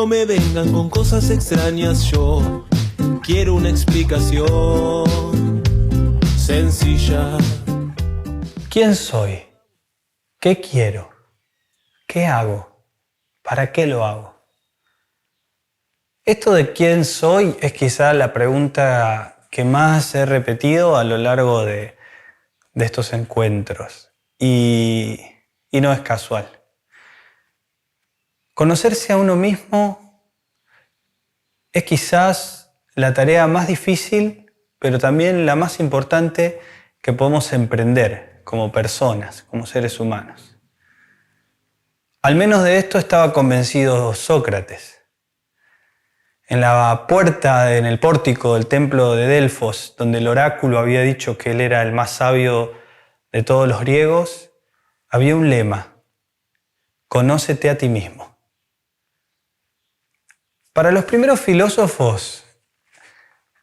no me vengan con cosas extrañas, yo quiero una explicación sencilla. ¿Quién soy? ¿Qué quiero? ¿Qué hago? ¿Para qué lo hago? Esto de quién soy es quizá la pregunta que más he repetido a lo largo de estos encuentros. Y no es casual. Conocerse a uno mismo es quizás la tarea más difícil, pero también la más importante que podemos emprender como personas, como seres humanos. Al menos de esto estaba convencido Sócrates. En la puerta, en el pórtico del templo de Delfos, donde el oráculo había dicho que él era el más sabio de todos los griegos, había un lema: conócete a ti mismo. Para los primeros filósofos,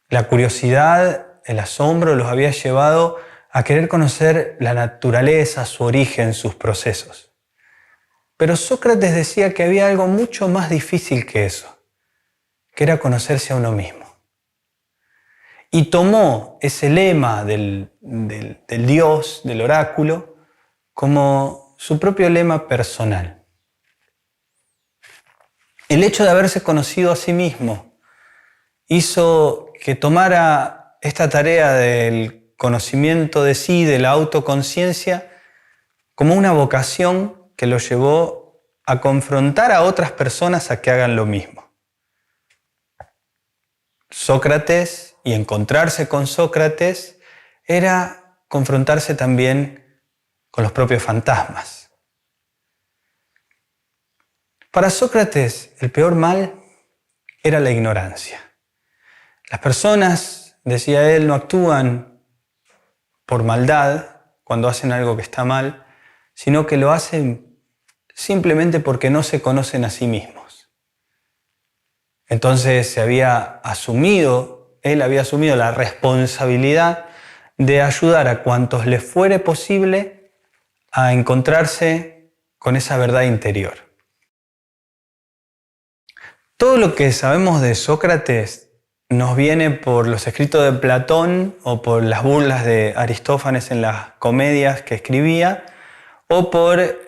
la curiosidad, el asombro los había llevado a querer conocer la naturaleza, su origen, sus procesos. Pero Sócrates decía que había algo mucho más difícil que eso, que era conocerse a uno mismo. Y tomó ese lema del Dios, del oráculo, como su propio lema personal. El hecho de haberse conocido a sí mismo hizo que tomara esta tarea del conocimiento de sí, de la autoconciencia, como una vocación que lo llevó a confrontar a otras personas a que hagan lo mismo. Sócrates, y encontrarse con Sócrates, era confrontarse también con los propios fantasmas. Para Sócrates, el peor mal era la ignorancia. Las personas, decía él, no actúan por maldad cuando hacen algo que está mal, sino que lo hacen simplemente porque no se conocen a sí mismos. Entonces él había asumido la responsabilidad de ayudar a cuantos les fuere posible a encontrarse con esa verdad interior. Todo lo que sabemos de Sócrates nos viene por los escritos de Platón o por las burlas de Aristófanes en las comedias que escribía o por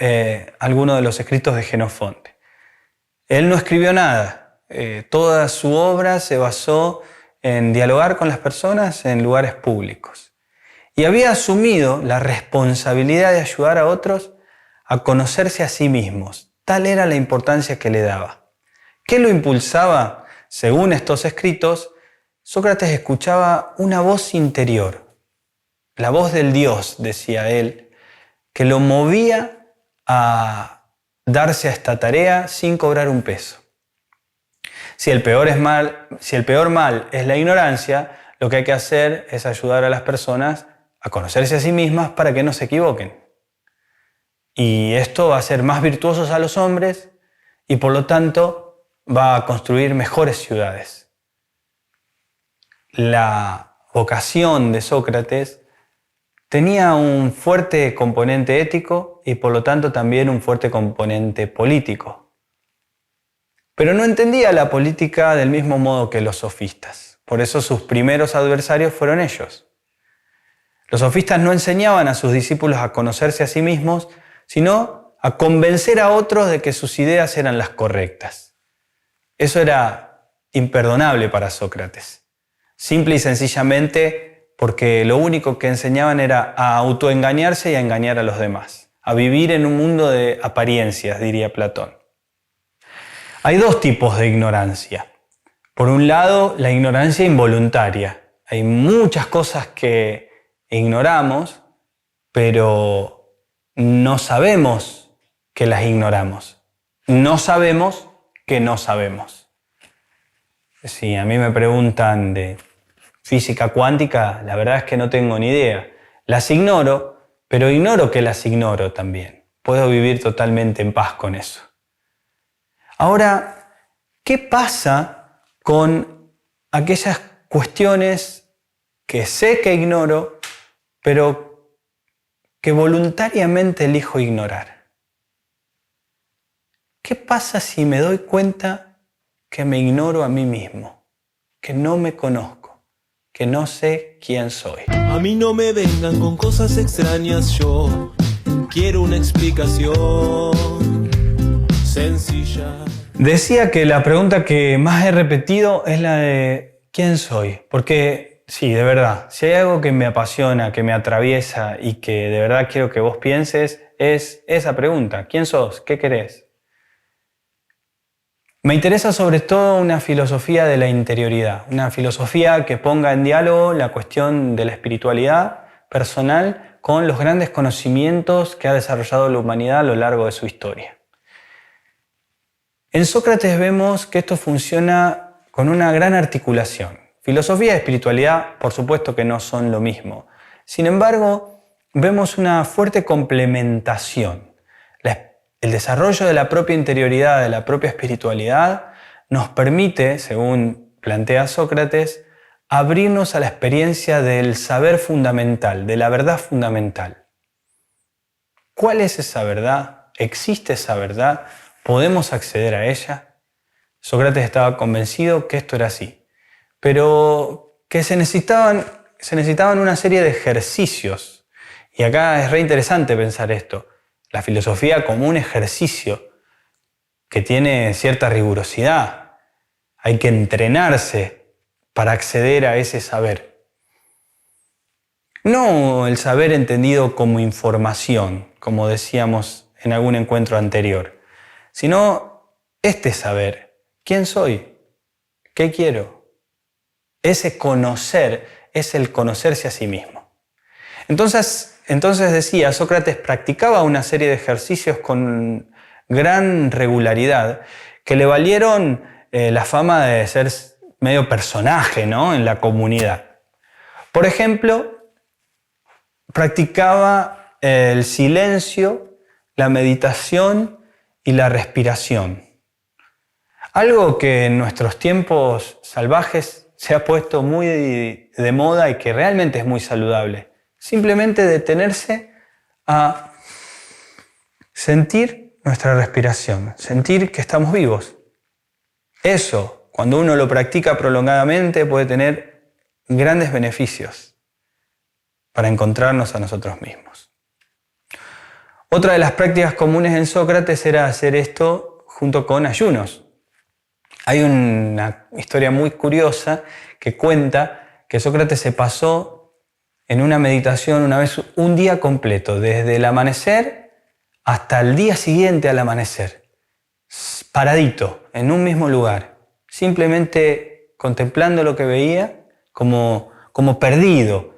alguno de los escritos de Jenofonte. Él no escribió nada. Toda su obra se basó en dialogar con las personas en lugares públicos. Y había asumido la responsabilidad de ayudar a otros a conocerse a sí mismos. Tal era la importancia que le daba. ¿Qué lo impulsaba? Según estos escritos, Sócrates escuchaba una voz interior, la voz del Dios, decía él, que lo movía a darse a esta tarea sin cobrar un peso. Si el peor mal es la ignorancia, lo que hay que hacer es ayudar a las personas a conocerse a sí mismas para que no se equivoquen. Y esto va a hacer más virtuosos a los hombres y por lo tanto va a construir mejores ciudades. La vocación de Sócrates tenía un fuerte componente ético y por lo tanto también un fuerte componente político. Pero no entendía la política del mismo modo que los sofistas. Por eso sus primeros adversarios fueron ellos. Los sofistas no enseñaban a sus discípulos a conocerse a sí mismos, sino a convencer a otros de que sus ideas eran las correctas. Eso era imperdonable para Sócrates. Simple y sencillamente porque lo único que enseñaban era a autoengañarse y a engañar a los demás. A vivir en un mundo de apariencias, diría Platón. Hay dos tipos de ignorancia. Por un lado, la ignorancia involuntaria. Hay muchas cosas que ignoramos, pero no sabemos que las ignoramos. No sabemos que no sabemos. Si a mí me preguntan de física cuántica, la verdad es que no tengo ni idea. Las ignoro, pero ignoro que las ignoro también. Puedo vivir totalmente en paz con eso. Ahora, ¿qué pasa con aquellas cuestiones que sé que ignoro, pero que voluntariamente elijo ignorar? ¿Qué pasa si me doy cuenta que me ignoro a mí mismo, que no me conozco, que no sé quién soy. A mí no me vengan con cosas extrañas, yo quiero una explicación sencilla. Decía que la pregunta que más he repetido es la de ¿quién soy? Porque sí, de verdad, si hay algo que me apasiona, que me atraviesa y que de verdad quiero que vos pienses, es esa pregunta. ¿Quién sos? ¿Qué querés? Me interesa sobre todo una filosofía de la interioridad, una filosofía que ponga en diálogo la cuestión de la espiritualidad personal con los grandes conocimientos que ha desarrollado la humanidad a lo largo de su historia. En Sócrates vemos que esto funciona con una gran articulación. Filosofía y espiritualidad, por supuesto que no son lo mismo. Sin embargo, vemos una fuerte complementación. El desarrollo de la propia interioridad, de la propia espiritualidad, nos permite, según plantea Sócrates, abrirnos a la experiencia del saber fundamental, de la verdad fundamental. ¿Cuál es esa verdad? ¿Existe esa verdad? ¿Podemos acceder a ella? Sócrates estaba convencido que esto era así, pero que se necesitaban una serie de ejercicios. Y acá es re interesante pensar esto. La filosofía como un ejercicio que tiene cierta rigurosidad. Hay que entrenarse para acceder a ese saber. No el saber entendido como información, como decíamos en algún encuentro anterior, sino este saber. ¿Quién soy? ¿Qué quiero? Ese conocer es el conocerse a sí mismo. Entonces decía, Sócrates practicaba una serie de ejercicios con gran regularidad que le valieron la fama de ser medio personaje, ¿no?, en la comunidad. Por ejemplo, practicaba el silencio, la meditación y la respiración. Algo que en nuestros tiempos salvajes se ha puesto muy de moda y que realmente es muy saludable. Simplemente detenerse a sentir nuestra respiración, sentir que estamos vivos. Eso, cuando uno lo practica prolongadamente, puede tener grandes beneficios para encontrarnos a nosotros mismos. Otra de las prácticas comunes en Sócrates era hacer esto junto con ayunos. Hay una historia muy curiosa que cuenta que Sócrates se pasó en una meditación una vez un día completo, desde el amanecer hasta el día siguiente al amanecer, paradito, en un mismo lugar, simplemente contemplando lo que veía como perdido,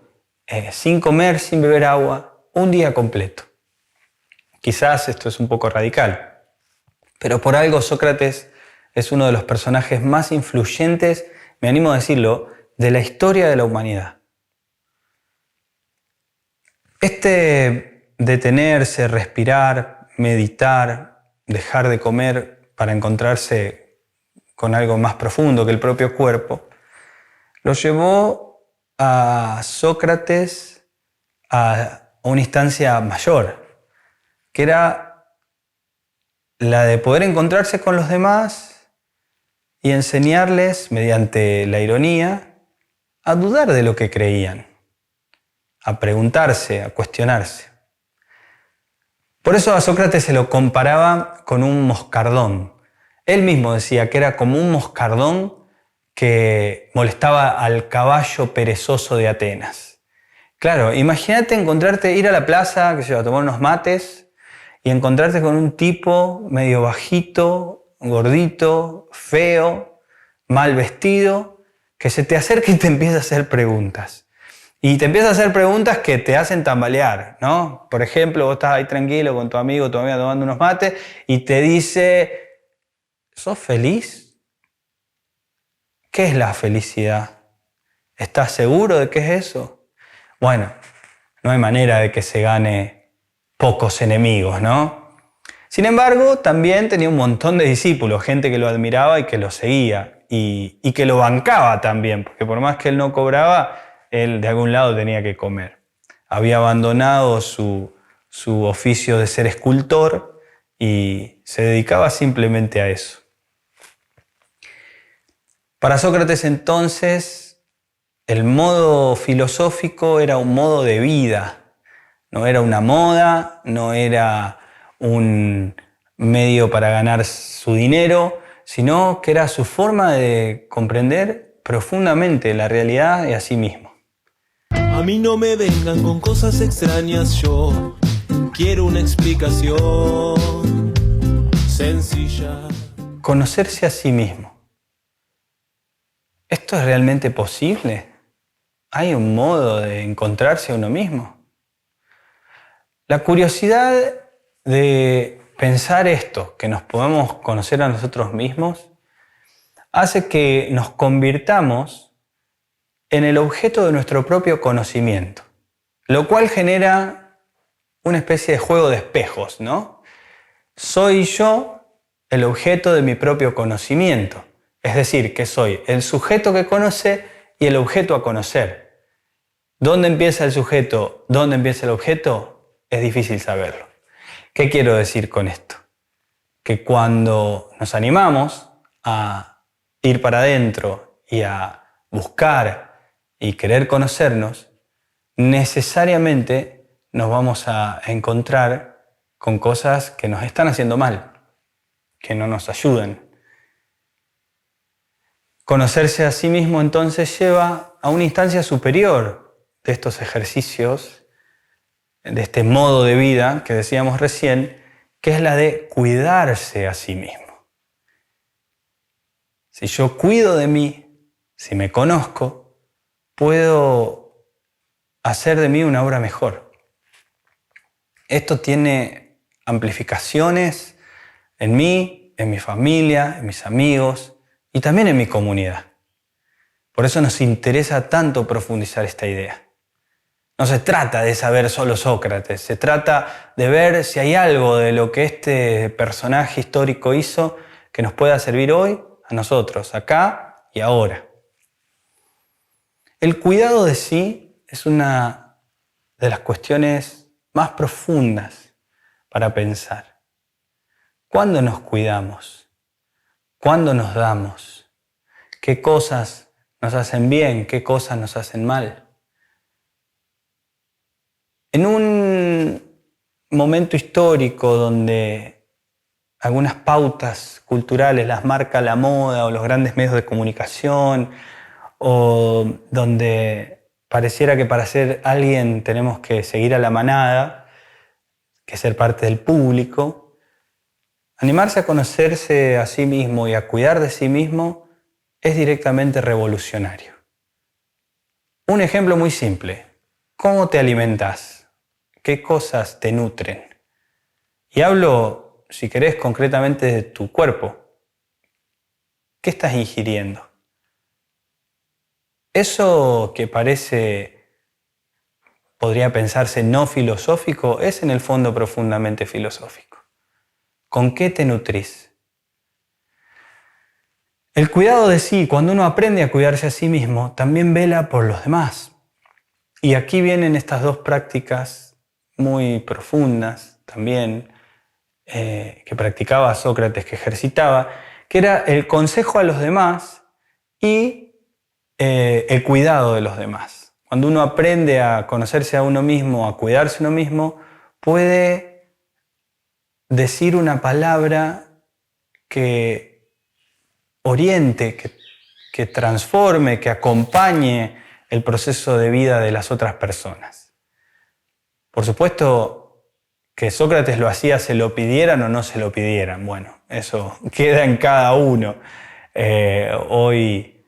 sin comer, sin beber agua, un día completo. Quizás esto es un poco radical, pero por algo Sócrates es uno de los personajes más influyentes, me animo a decirlo, de la historia de la humanidad. Este detenerse, respirar, meditar, dejar de comer para encontrarse con algo más profundo que el propio cuerpo, lo llevó a Sócrates a una instancia mayor, que era la de poder encontrarse con los demás y enseñarles, mediante la ironía, a dudar de lo que creían, a preguntarse, a cuestionarse. Por eso a Sócrates se lo comparaba con un moscardón. Él mismo decía que era como un moscardón que molestaba al caballo perezoso de Atenas. Claro, imagínate ir a la plaza, a tomar unos mates y encontrarte con un tipo medio bajito, gordito, feo, mal vestido, que se te acerca y te empieza a hacer preguntas. Y te empieza a hacer preguntas que te hacen tambalear, ¿no? Por ejemplo, vos estás ahí tranquilo con tu amigo, tu amiga tomando unos mates y te dice, ¿sos feliz? ¿Qué es la felicidad? ¿Estás seguro de qué es eso? Bueno, no hay manera de que se gane pocos enemigos, ¿no? Sin embargo, también tenía un montón de discípulos, gente que lo admiraba y que lo seguía y que lo bancaba también, porque por más que él no cobraba, él de algún lado tenía que comer. Había abandonado su oficio de ser escultor y se dedicaba simplemente a eso. Para Sócrates entonces, el modo filosófico era un modo de vida, no era una moda, no era un medio para ganar su dinero, sino que era su forma de comprender profundamente la realidad y a sí mismo. A mí no me vengan con cosas extrañas, yo quiero una explicación sencilla. Conocerse a sí mismo. ¿Esto es realmente posible? ¿Hay un modo de encontrarse a uno mismo? La curiosidad de pensar esto, que nos podemos conocer a nosotros mismos, hace que nos convirtamos en el objeto de nuestro propio conocimiento, lo cual genera una especie de juego de espejos, ¿no? Soy yo el objeto de mi propio conocimiento, es decir, que soy el sujeto que conoce y el objeto a conocer. ¿Dónde empieza el sujeto? ¿Dónde empieza el objeto? Es difícil saberlo. ¿Qué quiero decir con esto? Que cuando nos animamos a ir para adentro y a buscar y querer conocernos, necesariamente nos vamos a encontrar con cosas que nos están haciendo mal, que no nos ayudan. Conocerse a sí mismo entonces lleva a una instancia superior de estos ejercicios, de este modo de vida que decíamos recién, que es la de cuidarse a sí mismo. Si yo cuido de mí, si me conozco, puedo hacer de mí una obra mejor. Esto tiene amplificaciones en mí, en mi familia, en mis amigos y también en mi comunidad. Por eso nos interesa tanto profundizar esta idea. No se trata de saber solo Sócrates, se trata de ver si hay algo de lo que este personaje histórico hizo que nos pueda servir hoy a nosotros, acá y ahora. El cuidado de sí es una de las cuestiones más profundas para pensar. ¿Cuándo nos cuidamos? ¿Cuándo nos damos? ¿Qué cosas nos hacen bien? ¿Qué cosas nos hacen mal? En un momento histórico donde algunas pautas culturales las marca la moda o los grandes medios de comunicación, o donde pareciera que para ser alguien tenemos que seguir a la manada, que ser parte del público, animarse a conocerse a sí mismo y a cuidar de sí mismo es directamente revolucionario. Un ejemplo muy simple: ¿cómo te alimentas? ¿Qué cosas te nutren? Y hablo, si querés, concretamente de tu cuerpo. ¿Qué estás ingiriendo? Eso que podría pensarse no filosófico, es en el fondo profundamente filosófico. ¿Con qué te nutrís? El cuidado de sí, cuando uno aprende a cuidarse a sí mismo, también vela por los demás. Y aquí vienen estas dos prácticas muy profundas también, que practicaba Sócrates, que ejercitaba, que era el consejo a los demás y el cuidado de los demás. Cuando uno aprende a conocerse a uno mismo, a cuidarse a uno mismo, puede decir una palabra que oriente, que transforme, que acompañe el proceso de vida de las otras personas. Por supuesto que Sócrates lo hacía, se lo pidieran o no se lo pidieran. Bueno, eso queda en cada uno. Hoy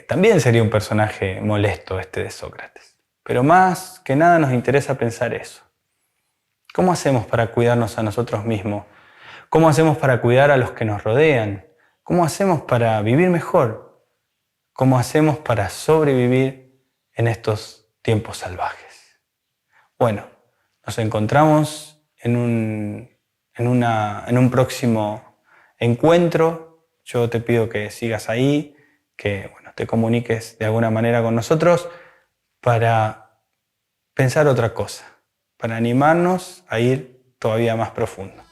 también sería un personaje molesto este de Sócrates. Pero más que nada nos interesa pensar eso. ¿Cómo hacemos para cuidarnos a nosotros mismos? ¿Cómo hacemos para cuidar a los que nos rodean? ¿Cómo hacemos para vivir mejor? ¿Cómo hacemos para sobrevivir en estos tiempos salvajes? Bueno, nos encontramos en un próximo encuentro. Yo te pido que sigas ahí, que te comuniques de alguna manera con nosotros para pensar otra cosa, para animarnos a ir todavía más profundo.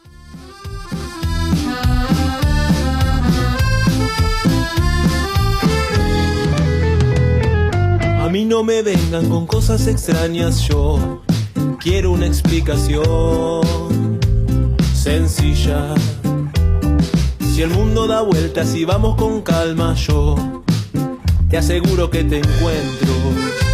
no me vengan con cosas extrañas, yo quiero una explicación sencilla. Si el mundo da vueltas y vamos con calma, yo te aseguro que te encuentro.